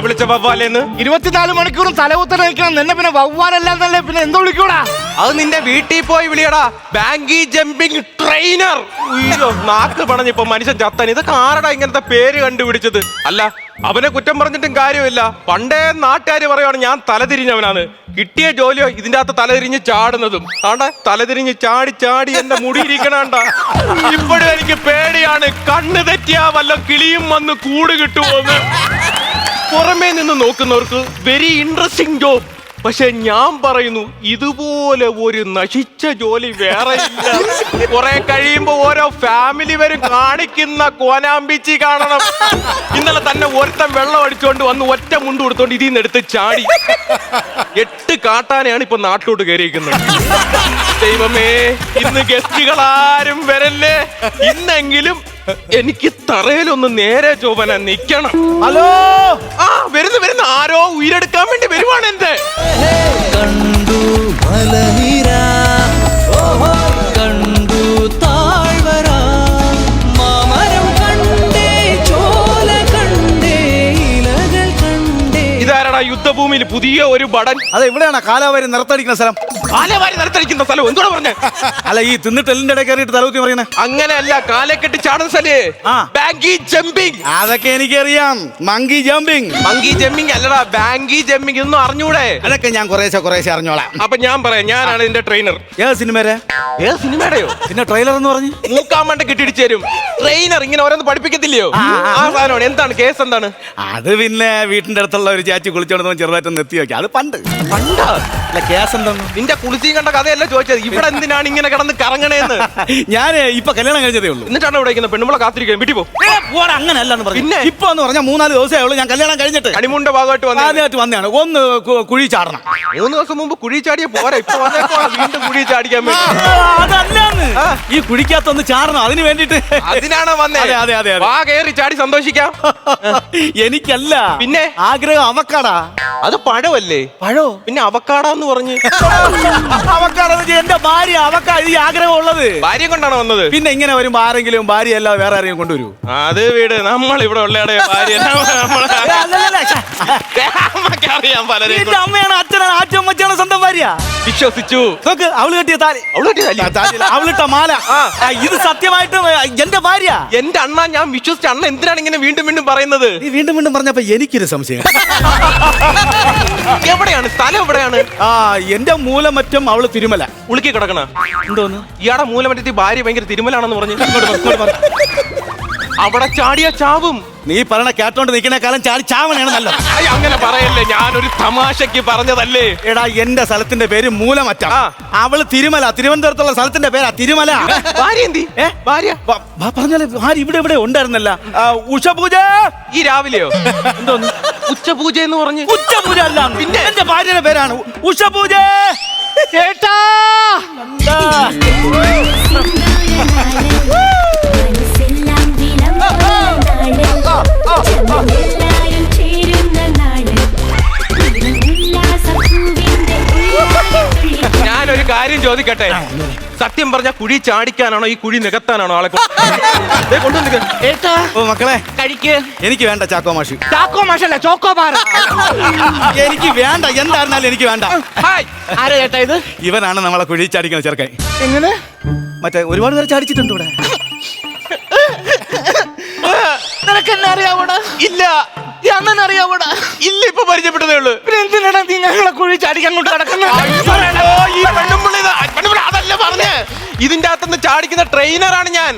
വിളിച്ച വവ്വാലെന്ന്? 24 മണിക്കൂറും തലകുത്തനെ നിൽക്കണം. നിന്നെ പിന്നെ വവ്വാലല്ലാന്നല്ലേ പിന്നെ എന്തോ വിളിക്കൂടാ? അത് നിന്റെ വീട്ടിൽ പോയി വിളിയടാ. ബാങ്കി ജമ്പിങ് ട്രെയിനർ. അയ്യോ, നാക്ക് പണഞ്ഞിപ്പോ മനുഷ്യൻ ചത്തൻ. ഇതൊക്കെ ആരടാ ഇങ്ങനത്തെ പേര് കണ്ടുപിടിച്ചത്? അല്ല, അവനെ കുറ്റം പറഞ്ഞിട്ടും കാര്യമില്ല. പണ്ടേ നാട്ടുകാര് പറയുവാണ് ഞാൻ തലതിരിഞ്ഞവനാണ്. കിട്ടിയ ജോലിയോ ഇതിന്റെ അകത്ത് തലതിരിഞ്ഞ് ചാടുന്നതും. ആണ്ടാ തലതിരിഞ്ഞ് ചാടി ചാടി എന്റെ മുടിയിരിക്കണണ്ട. ഇപ്പോഴും എനിക്ക് പേടിയാണ്. കണ്ണ് തെറ്റിയാ വല്ല കിളിയും വന്ന് കൂട് കിട്ടുമോന്ന്. പുറമേ നിന്ന് നോക്കുന്നവർക്ക് വെരി ഇൻട്രസ്റ്റിംഗ് ജോബ്. പക്ഷെ ഞാൻ പറയുന്നു, ഇതുപോലെ ഒരു നശിച്ച ജോലി വേറെ ഇല്ല. കുറെ കഴിയുമ്പോ ഓരോ ഫാമിലി വരും കാണിക്കുന്ന കോനാമ്പിച്ചി കാണണം. ഇന്നലെ തന്നെ ഒരുത്തൻ വെള്ളം അടിച്ചോണ്ട് വന്ന് ഒറ്റ മുണ്ട് കൊടുത്തോണ്ട് ഇതിൽ നിന്ന് എടുത്ത് ചാടി. 8 കാട്ടാനെയാണ് ഇപ്പൊ നാട്ടിലോട്ട് കയറിയിരിക്കുന്നത്. ദൈവമേ, ഇന്ന് ഗസ്റ്റുകൾ ആരും വരല്ലേ. ഇന്നെങ്കിലും എനിക്ക് തറയിലൊന്ന് നേരെ ചോവന നിക്കണം. ഹലോ, വരുന്ന ആരോ ഉയരെടുക്കാൻ വേണ്ടി വരുവാണ്. എന്റെ കണ്ടു മലനിര, കണ്ടു താഴ്വര, മാമരം കണ്ടേ, ചോല കണ്ടേ, ഇലകൾ കണ്ടേ. ഇതാരടാ യുദ്ധഭൂമിയിൽ പുതിയ ഒരു ബടൻ? അതെ, ഇവിടെയാണ് കാലാവാരി നിറത്തടിക്കുന്ന സ്ഥലം. കാലവാരി നിലത്തടിക്കുന്ന സ്ഥലം എന്തോടാ പറഞ്ഞേ? അല്ല, ഈ തിന്നിട്ട് എല്ലിന്റെ ഇടയിൽ കയറിയിട്ട് തലകുത്തി പറയുന്നത് അങ്ങനെയല്ല, കാലക്കെട്ടി ചാടുന്ന സ്ഥലേ. ബാങ്കി ജമ്പിങ്. അതൊക്കെ എനിക്കറിയാം. Monkey jumping. മങ്കി ജമ്പിങ് അല്ലടാ, ബാങ്കി ജമ്പിങ്. ഒന്നും അറിഞ്ഞൂടെ? അതൊക്കെ ഞാൻ കുറേശ്ശെ അറിഞ്ഞോളാം. അപ്പൊ ഞാൻ പറയാം, ഞാനാണ് ഇതിന്റെ ട്രെയിനർ. ഏത് സിനിമരെ? ഏത് സിനിമയുടെയോ? പിന്നെ ട്രെയിലർ എന്ന് പറഞ്ഞു മൂക്കാമണ്ട കിട്ടിടിച്ചു തരും. ട്രെയിനർ ഇങ്ങനെ ഓരോന്ന് പഠിപ്പിക്കത്തില്ലയോ? ആ സാധനമാണ്. എന്താണ് കേസ്? എന്താണ് അത്? പിന്നെ വീട്ടിന്റെ അടുത്തുള്ള ഒരു ചാച്ചി കുളിച്ചോണ്ട് ചെറുതായിട്ടൊന്ന് എത്തി നോക്കി. അത് പണ്ട് പണ്ടാ. അല്ല, കേസ് എന്താണ്? നിന്റെ കുളിച്ചിയും കണ്ട കഥയല്ല ചോദിച്ചത്. ഇവിടെ എന്തിനാണ് ഇങ്ങനെ കിടന്ന് കറങ്ങണേന്ന്? ഞാൻ ഇപ്പൊ കല്യാണം കഴിഞ്ഞതേ ഉള്ളൂ. എന്നിട്ടാണ് ഇവിടെ ഇരിക്കുന്നത്. പെണ്ണുമ്പളെ കാത്തിരിക്കാൻ വീട്ടിൽ പോ. അങ്ങനെയല്ലെന്ന് പറഞ്ഞു. പിന്നെ ഇപ്പൊ എന്ന് പറഞ്ഞാൽ 3-4 ദിവസമേ ഉള്ളൂ ഞാൻ കല്യാണം കഴിഞ്ഞിട്ട്. ഹണിമൂണിന്റെ ഭാഗമായിട്ട് ആദ്യമായിട്ട് വന്നതാണ്. ഒന്ന് കുഴി ചാടണം. 3 ദിവസം മുമ്പ് കുഴി ചാടിയ പോരാ. ഇപ്പൊ വീണ്ടും കുഴി ചാടിക്കാൻ വേണ്ടി. അതല്ലാന്ന്, ഈ കുഴിക്കകത്തൊന്ന് ചാടണം. അതിന് വേണ്ടിട്ട്. അതിനാണ് വന്നേ. അതെ. വാ കയറി ചാടി സന്തോഷിക്കാം. എനിക്കല്ല, പിന്നെ ആഗ്രഹം അവക്കാടാ. അത് പഴമല്ലേ? പഴോ? പിന്നെ അവക്കാടാന്ന് പറഞ്ഞ് അവക്കാട എന്റെ ഭാര്യ. അവക്കാ ഈ ആഗ്രഹം ഉള്ളത്. ഭാര്യ കൊണ്ടാണ് വന്നത്. പിന്നെ ഇങ്ങനെ വരുമ്പോ ആരെങ്കിലും ഭാര്യ അല്ല വേറെ ആരെങ്കിലും കൊണ്ടുവരൂ? അത് വീട് നമ്മൾ ഇവിടെ ഉള്ളയുടെ ഭാര്യ. അറിയാം പലരെ. അമ്മയാണ്, അച്ഛനാണ്, അച്ഛമ്മച്ചാണ് സ്വന്തം ഭാര്യ. വിശ്വസിച്ചു. നോക്ക്, അവള് കെട്ടിയ താലി, അവളിട്ട മാല, ഇത് സത്യമായിട്ടും എന്റെ ഭാര്യ. എന്റെ അണ്ണ, ഞാൻ വിശ്വസിച്ച അണ്ണ എന്തിനാണ് ഇങ്ങനെ വീണ്ടും വീണ്ടും പറയുന്നത്? നീ വീണ്ടും പറഞ്ഞപ്പോ എനിക്കൊരു സംശയം. എവിടെയാണ് സ്ഥലം? എവിടെയാണ്? എന്റെ മൂലമറ്റം അവള് തിരുമല. ഉളുക്കി കിടക്കണ എന്തോന്ന്? ഇയാടെ മൂലമറ്റത്തി ഭാര്യ ഭയങ്കര തിരുമലാണെന്ന് പറഞ്ഞു. അവിടെ ചാടിയ ചാവും. നീ പറയണ കേട്ടോണ്ട് നിൽക്കുന്ന കാലം ചാടി ചാവനാണ് നല്ലത്. അങ്ങനെ പറയല്ലേ, ഞാനൊരു തമാശക്ക് പറഞ്ഞതല്ലേ. എടാ, എന്റെ സ്ഥലത്തിന്റെ പേര് മൂലമറ്റം. അവള് തിരുമല. തിരുവനന്തപുരത്തുള്ള സ്ഥലത്തിന്റെ പേരാ തിരുമല. ഭാര്യ എന്തി? ഭാര്യ പറഞ്ഞാലേ ഭാര്യ ഇവിടെ ഉണ്ടായിരുന്നല്ല. ഉഷപൂജ. ഈ രാവിലെയോ? എന്തോന്ന് ഉച്ചപൂജ എന്ന് പറഞ്ഞു? ഉച്ചപൂജ അല്ല, പിന്നെ എന്റെ ഭാര്യയുടെ പേരാണ് ഉഷപൂജ. ചേട്ടാ, ഞാനൊരു കാര്യം ചോദിക്കട്ടെ? സത്യം പറഞ്ഞ കുഴി ചാടിക്കാനാണോ ഈ കുഴി നികത്താനാണോ ആളെ കൊണ്ടുവന്നിട്ട്? മക്കളെ കഴിക്ക്. എനിക്ക് വേണ്ട ചാക്കോ മാഷ്. ചാക്കോ മാഷല്ല, ചോക്കോബാർ. എനിക്ക് വേണ്ട, എന്തായിരുന്നാലും എനിക്ക് വേണ്ട. ആരാ ചേട്ടാ ഇത്? ഇവനാണ് നമ്മളെ കുഴി ചാടിക്കുന്ന ചെറുക്കൻ. എങ്ങനെ? മറ്റേ ഒരുപാട് പേര് ചാടിച്ചിട്ടുണ്ട് ഇവിടെ. നിനക്കെന്നെ അറിയാവോടാ? ഇല്ല. അണ്ണൻ അറിയാവോടാ? ഇല്ല, ഇപ്പൊ പരിചയപ്പെട്ടതേ ഉള്ളൂ. പിന്നെ എന്തിനാണ് നീ ഞങ്ങളെ കുഴി ചാടിക്കാൻ കൊണ്ട് നടക്കുന്നത്? അതല്ല പറഞ്ഞേ, ഇതിന്റെ അകത്തുനിന്ന് ചാടിക്കുന്ന ട്രെയിനറാണ് ഞാൻ.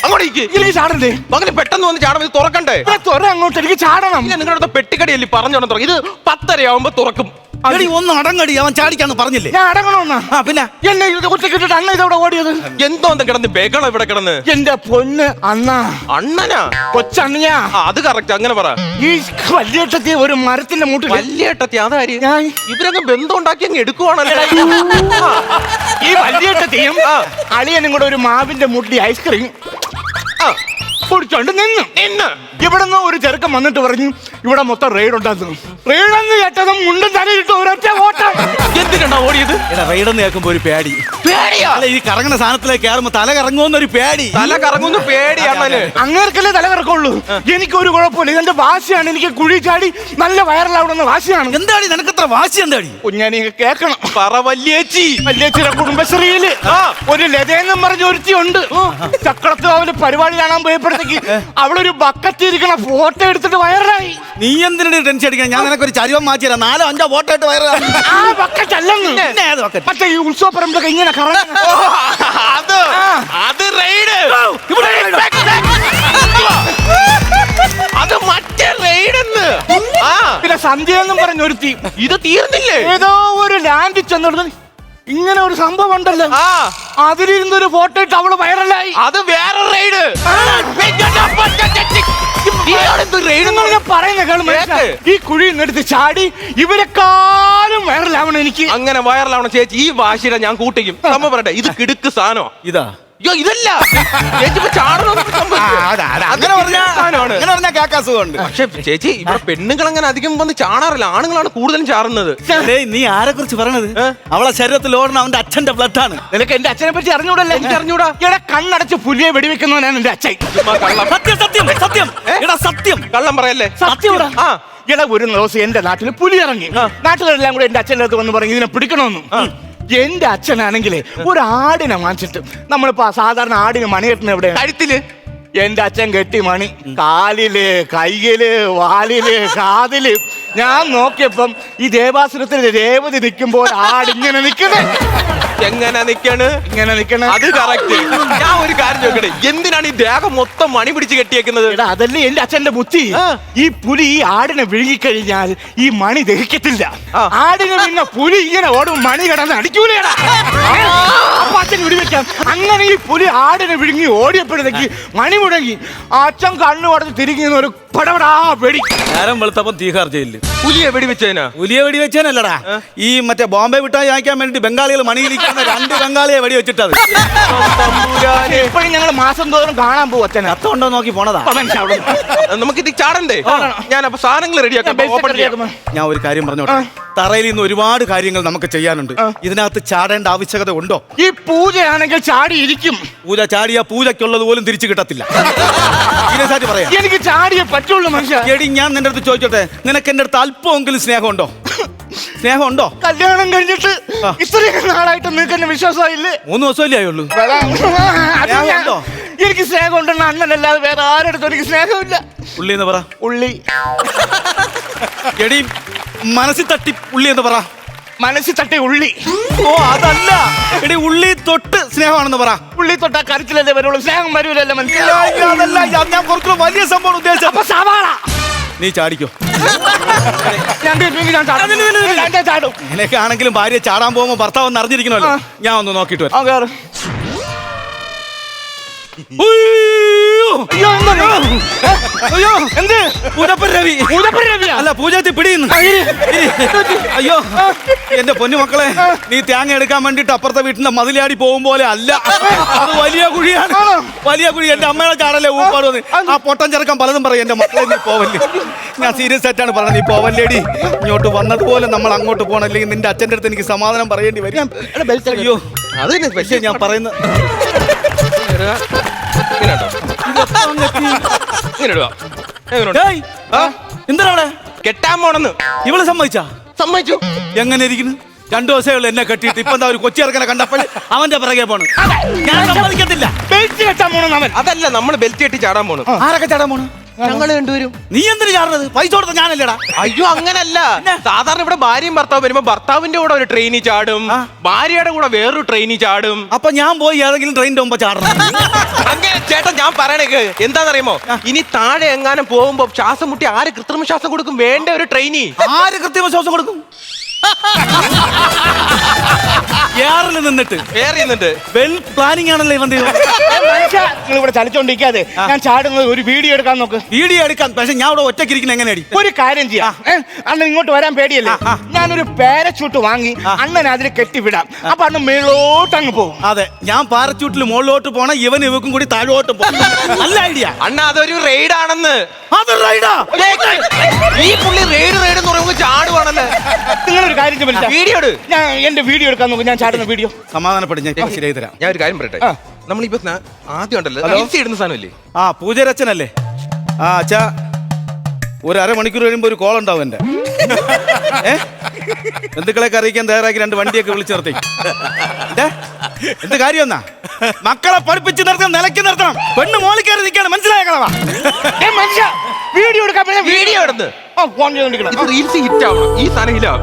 അങ്ങോട്ടേക്ക് അങ്ങനെ പെട്ടെന്ന് വന്ന് ചാടും. ഇത് തുറക്കണ്ടേ? അങ്ങോട്ട് എനിക്ക് ചാടണം. നിങ്ങളുടെ പെട്ടിക്കടിയല്ലേ പറഞ്ഞോണം തുറക്കും. ഇത് 10:30 ആവുമ്പോ തുറക്കും. ഒന്ന് അടങ്ങടി, അവൻ ചാടിക്കാന്ന് പറഞ്ഞില്ലേ? ഞാൻ അടങ്ങണമെന്നാ? പിന്നെ എന്നെ ഒറ്റക്കിട്ടിട്ട് അണ്ണ ഇതവിടെ ഓടിയത് എന്തോ കിടന്ന് ബേക്കണം ഇവിടെ കിടന്ന്. എന്റെ പൊന്ന് അണ്ണ. അണ്ണനാ? കൊച്ചണ്ണയാ. അത് കറക്റ്റ്, അങ്ങനെ പറ. ഈ വല്യേട്ടത്തി ഒരു മരത്തിന്റെ മൂട്ടിൽ. വല്യേട്ടത്തി അതാര്? ഇവരങ്ങ് ബന്ധം ഉണ്ടാക്കി അങ്ങ് എടുക്കുവാണല്ലോ. ഈ വല്യേട്ടത്തിയും അളിയനും കൂടെ ഒരു മാവിന്റെ മുട്ടി ഐസ്ക്രീം കുടിച്ചോണ്ട് നിന്ന് ഇവിടുന്ന് ഒരു ചെറുക്കൻ ഒരുത്തം വന്നിട്ട് പറഞ്ഞു ഇവിടെ മൊത്തം റെയ്ഡ് ഉണ്ടായിരുന്നു. റെയ്ഡെന്ന് കേട്ടതും മുണ്ടും തലയിട്ട് ഒരൊറ്റ ഓട്ടം. എന്തിനാ ഓടിയത്? എടാ റെയ്ഡെന്ന് കേൾക്കുമ്പോ ഒരു പേടി. പേടിയാ? അല്ല, ഈ കറങ്ങുന്ന സാധനത്തിലേക്ക് കയറുമ്പോ തല കറങ്ങുമെന്നൊരു പേടി. തല കറങ്ങുന്ന പേടിയാണല്ലേ? അങ്ങേർക്കല്ലേ തല കറക്കുള്ളൂ. എനിക്കൊരു കുഴപ്പമില്ല. ഇതെന്റെ വാശിയാണ്. എനിക്ക് കുഴി ചാടി നല്ല വൈറലാവണമെന്ന വാശിയാണ്. എന്താടി നിനക്കത്ര വാശി? എന്താടി ഞാൻ കേൾക്കണം. പറ വല്യേച്ചി. വല്യേച്ചിയുടെ കുടുംബശ്രീയില് ഒരു ലതയെന്നും പറഞ്ഞ ഒരുത്തി ഉണ്ട്. ചക്രത്ത് അവര് പരിപാടി കാണാൻ പോയപ്പോഴത്തേക്ക് അവളൊരു ബക്കറ്റ് ഇരിക്കണ ഫോട്ടോ എടുത്തിട്ട് വൈറലായി. നീ എന്തിനാണ് ടെൻഷൻ അടിക്കണം? ഞാൻ നിനക്കൊരു ചരിവം മാറ്റിയല്ല. 4-5 ഫോട്ടോ ആയിട്ട് വൈറലാണ്. ആ ബക്കറ്റ് അല്ലെന്ന്. പക്ഷേ ഈ ഉത്സവ പറമ്പൊക്കെ ഇങ്ങനെ അത് റെയ്ഡ്. അത് മറ്റേ റെയ്ഡെന്ന്. പിന്നെ സന്ധ്യ എന്നും പറഞ്ഞ ഒരുത്തി. ഇത് തീർന്നില്ലേ? ഏതോ ഒരു ലാൻഡിൽ ചെന്നിടുന്ന ഇങ്ങനെ ഒരു സംഭവം ഉണ്ടല്ലോ. അതിലിരുന്നൊരു ഫോട്ടോ ഇട്ട് അവള് വൈറലായി. അത് വേറെ റെയ്ഡ്. പറയുന്ന കേൾമ ഈ കുഴി നിന്നെടുത്ത് ചാടി ഇവരെക്കാളും വൈറലാവണം എനിക്ക്. അങ്ങനെ വൈറലാവണം ചേച്ചി. ഈ വാശിയുടെ ഞാൻ കൂട്ടിക്കും. സംഭവം പറയട്ടെ, ഇത് കിടുക്ക് സാധനോ? ഇതാ അയ്യോ ഇതല്ല ചേച്ചി. പക്ഷെ ചേച്ചി ഇവിടെ പെണ്ണുങ്ങൾ അങ്ങനെ അധികം വന്ന് ചാടാറില്ല. ആണുങ്ങളാണ് കൂടുതലും ചാറുന്നത്. നീ ആരെ കുറിച്ച് പറയണത്? അവളെ ശരീരത്തിൽ ഓടുന്ന അവന്റെ അച്ഛന്റെ ബ്ലഡ് ആണ്. നിനക്ക് എന്റെ അച്ഛനെ പറ്റി അറിഞ്ഞൂടല്ലേ? എനിക്ക് അറിഞ്ഞൂടാ. ഇവിടെ കണ്ണടച്ച് പുലിയെ വെടിവെക്കുന്നവനാണ് എന്റെ അച്ഛൻ. സത്യം സത്യം സത്യം. എടാ സത്യം. കള്ളം പറയല്ലേ? സത്യം. ഇട ഒരു ദിവസം എന്റെ നാട്ടിൽ പുലി ഇറങ്ങി. നാട്ടുകാരെല്ലാം കൂടെ എന്റെ അച്ഛൻ്റെ അടുത്ത് വന്ന് പറഞ്ഞു ഇതിനെ പിടിക്കണമെന്നും. എന്റെ അച്ഛനാണെങ്കിലേ ഒരു ആടിനെ വാങ്ങിച്ചിട്ട്, നമ്മളിപ്പോ സാധാരണ ആടിന് മണി കെട്ടുന്ന എവിടെ? കഴുത്തില്. എന്റെ അച്ഛൻ കെട്ടി മണി കാലില്, കയ്യില്, വാലില്, കാതില്. ഞാൻ നോക്കിയപ്പം ഈ ദേവാസുരത്തിൽ രേവതി നിൽക്കുമ്പോൾ ആടിങ്ങനെ നിൽക്കണേ. എങ്ങനെ നിക്കണ്? ഇങ്ങനെ നിൽക്കണേ. അത് കറക്റ്റ്. ഞാൻ ഒരു കാര്യം ചോദിക്കട്ടെ, എന്തിനാണ് ഈ ദേഹം മൊത്തം മണി പിടിച്ച് കെട്ടിയേക്കുന്നത്? അതല്ലേ എന്റെ അച്ഛന്റെ ബുദ്ധി. ഈ പുലി ഈ ആടിനെ വിഴുങ്ങിക്കഴിഞ്ഞാൽ ഈ മണി ദഹിക്കത്തില്ല. ആടിന് പിന്നെ പുലി ഇങ്ങനെ ഓടും, മണി കിടന്ന് അടിക്കൂലേടാ. അപ്പൊ അച്ഛൻ വിടിവെക്കാം. അങ്ങനെ ഈ പുലി ആടിനെ വിഴുങ്ങി ഓടിയപ്പോഴത്തേക്ക് മണി മുടങ്ങി. അച്ഛൻ കണ്ണു അടച്ച് തിരിഞ്ഞു ഒരു പടപടാ വെടി. നേരം വെളുത്തപ്പം തീഹാർ ജയിലില്. പുലിയെ വെടിവെച്ചേനാ? പുലിയെ വെടിവെച്ചേനല്ലടാ, ഈ മറ്റേ ബോംബെ വിട്ടായി വാങ്ങിക്കാൻ വേണ്ടി ബംഗാളികൾ മണിയിലിരിക്കുന്ന 2 ബംഗാളിയെ വെടിവെച്ചിട്ടത്. ഇപ്പോഴും ഞങ്ങൾ മാസം തോറും കാണാൻ പോകും. അച്ഛൻ അത്തമുണ്ടോ നോക്കി പോണതാ. നമുക്ക് ഇത് ചാടണ്ടേ? ഞാൻ അപ്പൊ സാധനങ്ങൾ റെഡിയാക്കാം. ഞാൻ ഒരു കാര്യം പറഞ്ഞോട്ടെ, തറയിൽ നിന്ന് ഒരുപാട് കാര്യങ്ങൾ നമുക്ക് ചെയ്യാനുണ്ട്. ഇതിനകത്ത് ചാടേണ്ട ആവശ്യകത ഉണ്ടോ? ഈ പൂജയാണെങ്കിൽ ചാടി ഇരിക്കും. പൂജ ചാടിയ പൂജയ്ക്കുള്ളത് പോലും തിരിച്ചു കിട്ടത്തില്ല. പറയാ, എനിക്ക് ചാടിയേ പറ്റുള്ളൂ മനുഷ്യ. എടി ഞാൻ നിന്റെ അടുത്ത് ചോദിച്ചോട്ടെ, നിനക്ക് എന്റെ അടുത്ത് അല്പമെങ്കിലും സ്നേഹമുണ്ടോ? സ്നേഹമുണ്ടോ? കല്യാണം കഴിഞ്ഞിട്ട് ഇത്രയും നാളായിട്ട് നിങ്ങൾക്ക് എന്നെ വിശ്വാസമായില്ലേ? 3 ദിവസമല്ലേ ആയുള്ളൂ. എനിക്ക് സ്നേഹം ഉണ്ടെന്ന് അണ്ണനല്ലാതെ വേറെ ആരെടുത്തും എനിക്ക് സ്നേഹമില്ല. ഉള്ളി എന്ന് പറ. ഉള്ളി. എടി മനസ്സിൽ തട്ടി ഉള്ളി എന്ന് പറ. മനസ്സിൽ തട്ടി ഉള്ളി. ഓ അതല്ല എടി, ഉള്ളി തൊട്ട് സ്നേഹമാണെന്ന് പറ. ഉള്ളി തൊട്ടാ കരച്ചിലല്ലേ വരുള്ളൂ, സ്നേഹം വരൂലല്ലേ മനസ്സിലാ? അതല്ല, ഞാൻ കുറച്ചുകൂടെ വലിയ സംഭവം ഉദ്ദേശിച്ചത്. അപ്പൊ സവാള. നീ ചാടിക്കോ. ചാടും. നിനക്ക് ആണെങ്കിലും ഭാര്യ ചാടാൻ പോകുമ്പോ ഭർത്താവ് ഒന്ന് അറിഞ്ഞിരിക്കണല്ലോ. ഞാൻ ഒന്ന് നോക്കിട്ട് വരാം. അയ്യോ എന്ത്? പൂജപ്പുരവി അല്ല, പൂജത്തി പിടിയുന്നു. അയ്യോ എന്റെ പൊന്നു മക്കളെ, നീ തേങ്ങ എടുക്കാൻ വേണ്ടിട്ട് അപ്പുറത്തെ വീട്ടിന്റെ മതിലാടി പോകും പോലെ അല്ല, അത് വലിയ കുഴിയാണ്. വലിയ കുഴി. എന്റെ അമ്മയുടെ ചാടല്ലേ ഊപ്പാട് വന്ന്. ആ പൊട്ടൻ ചെറുക്കാൻ പലതും പറയും. എന്റെ മക്കളെ നീ പോവല്ലേ. ഞാൻ സീരിയസ് ആയിട്ടാണ് പറഞ്ഞത്, നീ പോവല്ലേടി. ഇങ്ങോട്ട് വന്നതുപോലെ നമ്മൾ അങ്ങോട്ട് പോകണം, അല്ലെങ്കിൽ നിന്റെ അച്ഛൻ്റെ അടുത്ത് എനിക്ക് സമാധാനം പറയേണ്ടി വരും. അയ്യോ അത് പക്ഷേ ഞാൻ പറയുന്നത് എന്താണ് കെട്ടാൻ പോണെന്ന് ഇവള് സമ്മതിച്ചാ? സമ്മതിച്ചു. എങ്ങനെ ഇരിക്കുന്നു? 2 ദിവസമേ എന്നെ കെട്ടിയിട്ട് ഇപ്പൊ എന്താ ഒരു കൊച്ചി ഇറക്കനെ കണ്ടപ്പോൾ അവന്റെ പിറകെ പോണ്. ഞാൻ സമ്മതിക്കത്തില്ല. ബെൽറ്റ് കെട്ടാൻ പോണം അവൻ. അതല്ല, നമ്മൾ ബെൽറ്റ് കെട്ടി ചാടാൻ പോണു. ആരൊക്കെ ചാടാൻ പോണു? ഞങ്ങള് രണ്ടുപേരും. നീ എന്തിനു ചാടുന്നത്? പൈസ കൊടുത്ത ഞാനല്ലേടാ. അയ്യോ അങ്ങനല്ല. സാധാരണ ഇവിടെ ഭാര്യയും ഭർത്താവ് വരുമ്പോ ഭർത്താവിന്റെ കൂടെ ഒരു ട്രെയിനിൽ ചാടും, ഭാര്യയുടെ കൂടെ വേറൊരു ട്രെയിനിൽ ചാടും. അപ്പൊ ഞാൻ പോയി ഏതെങ്കിലും ട്രെയിനിന്റെ മുമ്പ് ചാടണം. അങ്ങനെ ചേട്ടാ ഞാൻ പറയണേ എന്താണെന്നറിയുമോ, ഇനി താഴെ എങ്ങാനും പോകുമ്പോ ശ്വാസം മുട്ടി ആര് കൃത്രിമ ശ്വാസം കൊടുക്കും? വേണ്ട ഒരു ട്രെയിനി. ആര് കൃത്രിമ ശ്വാസം കൊടുക്കും? ഏറിൽ നിന്നിട്ട് വേറെ വെൽ പ്ലാനിങ് ആണല്ലേ ഇവന്റെ മനുഷ്യ നിങ്ങൾ ഇവിടെ ചലിച്ചോണ്ടിരിക്കാതെ ഞാൻ ചാടുന്നത് ഒരു വീഡിയോ എടുക്കാൻ നോക്ക്. വീഡിയോ എടുക്കാൻ. പക്ഷെ ഞാൻ ഇവിടെ ഒറ്റയ്ക്കിരിക്കുന്ന എങ്ങനെയാടി? ഒരു കാര്യം ചെയ്യാം, അണ്ണൻ ഇങ്ങോട്ട് വരാൻ പേടിയല്ലേ? ഞാനൊരു പാരച്യൂട്ട് വാങ്ങി അണ്ണൻ അതിൽ കെട്ടിവിടാം. അപ്പൊ അണ്ണൻ മേളോട്ട് അങ്ങ് പോകും. അതെ, ഞാൻ പാരച്യൂട്ടിൽ മുകളിലോട്ട് പോണം, ഇവക്കും കൂടി താഴോട്ട് പോകണം. നല്ല ഐഡിയ. അണ്ണ അതൊരു റെയ്ഡ് ആണെന്ന്. അത് റൈഡാ? ഈ പുള്ളി റെയ്ഡ് എന്ന് പറയുമ്പോൾ ചാടുവാണല്ലേ. നിങ്ങളൊരു കാര്യം ചെയ്യാം, വീഡിയോ എടു. ഞാൻ എന്റെ വീഡിയോ എടുക്കാൻ നോക്കും. ഞാൻ ചാടുന്ന വീഡിയോ. സമാധാനപ്പെടും, ഞാൻ ഇപ്പൊ ശരിയായി തരാം. ഞാൻ ഒരു കാര്യം പറയട്ടെ, നമ്മളിപ്പോ ആദ്യം ഉണ്ടല്ലോ റീൽസ് ഇടുന്ന സാധനമല്ലേ? ആ പൂജരച്ചനല്ലേ? ആ അച്ഛാ, ഒരു അരമണിക്കൂർ കഴിയുമ്പോ ഒരു കോൾ ഉണ്ടാവും എന്റെ. ബന്ധുക്കളെയൊക്കെ അറിയിക്കാൻ തയ്യാറാക്കി 2 വണ്ടിയൊക്കെ വിളിച്ചു നിർത്തി. എന്ത് കാര്യം എന്നാ? മക്കളെ പഠിപ്പിച്ച് നിർത്തണം, നിലയ്ക്ക് നിർത്തണം. പെണ്ണ് മോളിൽ കയറി നിൽക്കാണ്, മനസ്സിലായ കളവാ. മനുഷ്യ വീഡിയോ എടുക്കാൻ വീഡിയോ എടുത്ത് ഫോൺ ചെയ്തോണ്ടിരിക്കണം. റീൽസ് ഹിറ്റ് ആവണം. ഈ സാധനം ഹിറ്റാവും.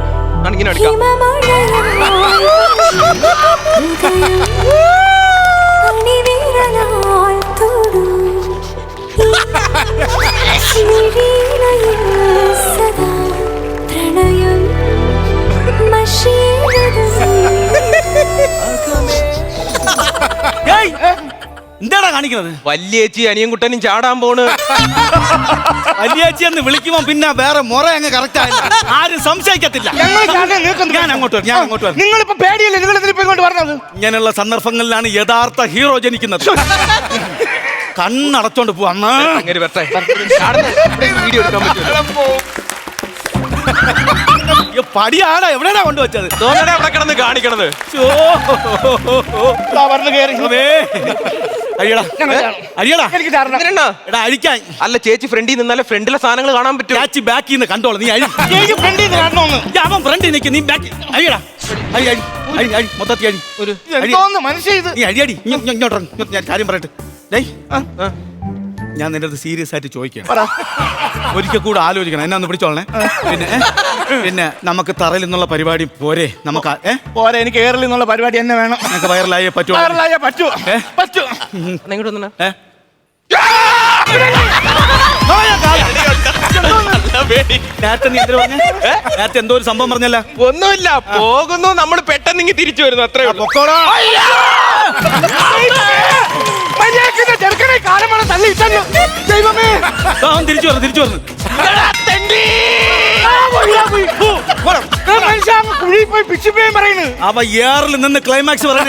ഇങ്ങനെ എടുക്കാം. എന്താടാ കാണിക്കുന്നത്? വല്യേച്ചി അനിയൻകുട്ടനും ചാടാൻ പോണ്. വലിയേച്ചി എന്ന് വിളിക്കുമ്പോ പിന്നെ വേറെ മുറ അങ്ങ് കറക്റ്റ് ആയില്ല, ആരും സംശയിക്കത്തില്ല. ഞാൻ അങ്ങോട്ട് വരാം. നിങ്ങളിപ്പോ പേടിയല്ലേ? നിങ്ങൾ എന്തിനാ ഇങ്ങോട്ട് പറഞ്ഞത്? ഇങ്ങനെയുള്ള സന്ദർഭങ്ങളിലാണ് യഥാർത്ഥ ഹീറോ ജനിക്കുന്നത്. കണ്ണടച്ചോണ്ട് പോവാ. അങ്ങനെ വരട്ടെ. വീഡിയോ എടുക്കാൻ പറ്റുമോ? പടിയാടാ എവിടെയാ കൊണ്ടുവച്ചത്? തോന്നണേ അവിടെ കിടന്ന് കാണിക്കണത്. അഴിക്കാൻ അല്ല, ചേച്ചി ഫ്രണ്ടിൽ നിന്നാലേ ഫ്രണ്ടിലെ സാധനങ്ങൾ കാണാൻ പറ്റും. ചേച്ചി ബാക്കിൽ നിന്ന് കണ്ടോളൂ. നീ ഫ്രണ്ടിൽ കാണണമെന്ന്. അവൻ ഫ്രണ്ടിൽ നിൽക്കും, നീ ബാക്കി അഴിയടാ. അഴി മൊത്തത്തിൽ അഴി. മനുഷ്യ ഇത് നീ അഴിയടി. ഇങ്ങോട്ട് ഞാൻ കാര്യം പറയട്ടെ. ഞാൻ നിന്റെ അടുത്ത് സീരിയസ് ആയിട്ട് ചോദിക്കാം. ഒരിക്കൽ കൂടെ ആലോചിക്കണം. എന്നെ ഒന്ന് പിടിച്ചോളണേ. പിന്നെ നമുക്ക് തറയിൽ നിന്നുള്ള പരിപാടി പോരെ? നമുക്ക് പോരെ, എനിക്ക് ഏറിൽ നിന്നുള്ള പരിപാടി തന്നെ വേണം. നമുക്ക് വൈറലായേ പറ്റുമോ? പറ്റൂ. ഇങ്ങോട്ട് വന്നോ. നേരത്തെ എന്തോ ഒരു സംഭവം പറഞ്ഞല്ല. ഒന്നുമില്ല, പോകുന്നു. നമ്മൾ പെട്ടെന്ന് ഇങ്ങ് തിരിച്ചു വരുന്നു, അത്രേ ഉള്ളൂ. ചെറുക്കനെ കാലമാണ് തള്ളി ഇട്ടല്ലോ. ദൈവമേ, തിരിച്ചു വന്നു. കുഴി പോയി പിച്ചുപോയി പറയുന്നു. അവ ഏറിൽ നിന്ന് ക്ലൈമാക്സ് പറയാൻ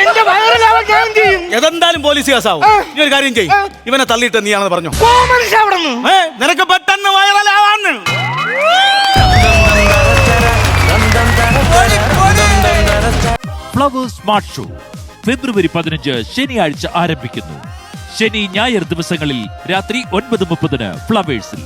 എന്റെ വയറിലാവാൻ ഞാൻ ചെയ്യും. ഏതെന്തായാലും പോലീസ് കേസാവും. നീ ഒരു കാര്യം ചെയ്യും, ഇവനെ തള്ളിയിട്ട് നീയാണെന്ന് പറഞ്ഞു. മനുഷ്യ അവിടെ നിനക്ക് പെട്ടെന്ന് വയറലാവാന്ന്. ഫ്ലവേഴ്സ് സ്മാർട്ട് ഷോ ഫെബ്രുവരി 15 ശനിയാഴ്ച ആരംഭിക്കുന്നു. ശനി ഞായർ ദിവസങ്ങളിൽ രാത്രി 9:30 ഫ്ലവേഴ്സിൽ.